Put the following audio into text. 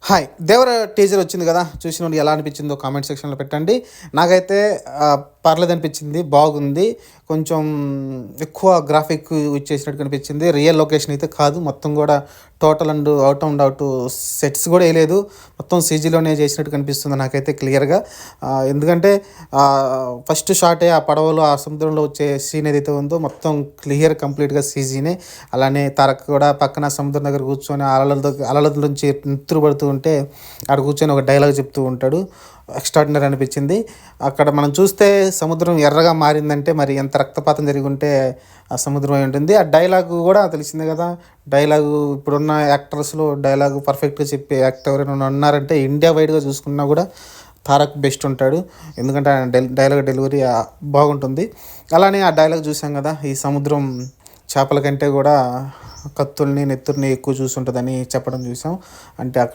Hi! 'దేవర' teaser వచ్చింది గదా! చూసినోళ్ళు ఎలా అనిపించిందో కామెంట్ సెక్షన్‌లో పెట్టండి. నాకైతే పర్లేదనిపించింది. బాగుంది. కొంచెం ఎక్కువ గ్రాఫిక్ యూజ్ చేసినట్టు కనిపించింది. రియల్ లొకేషన్ అయితే కాదు. మొత్తం గూడా టోటల్ అండ్ ఔట్ సెట్స్ గూడా ఎయలేదు. మొత్తం సీజీలోనే చేసినట్టు కనిపిస్తుంది నాకైతే క్లియర్‌గా. ఎందుకంటే ఫస్ట్ షాటే ఆ పడవలో, ఆ సముద్రంలో వచ్చే సీన్ ఏదైతే ఉందో మొత్తం క్లియర్ కంప్లీట్‌గా సీజీనే. అలానే తారక్ కూడా పక్కన సముద్రం దగ్గర కూర్చొని అలల నుంచి నెత్తురు పడుతూ ఉంటే ఆడ కూర్చొని ఒక డైలాగ్ చెప్తూ ఉంటాడు. ఎక్స్ట్రార్డినరీ అనిపించింది. అక్కడ మనం చూస్తే సముద్రం ఎర్రగా మారిందంటే మరి ఎంత రక్తపాతం జరిగి ఉంటే ఆ సముద్రం అయి ఉంటుంది. ఆ డైలాగు కూడా తెలిసిందే కదా! డైలాగు ఇప్పుడున్న యాక్టర్స్‌లో డైలాగు పర్ఫెక్ట్‌గా చెప్పే యాక్టర్ ఎవరైనా ఉన్నారంటే ఇండియా వైడ్‌గా చూసుకున్నా కూడా తారక్ బెస్ట్ ఉంటాడు. ఎందుకంటే ఆయన డైలాగ్ డెలివరీ బాగుంటుంది. అలానే ఆ డైలాగ్ చూసాం కదా! ఈ సముద్రం చేపల కంటే కూడా కత్తుల్ని, నెత్తురిని ఎక్కువ చూసుంటదని చెప్పడం చూసాం. అంటే అక్కడ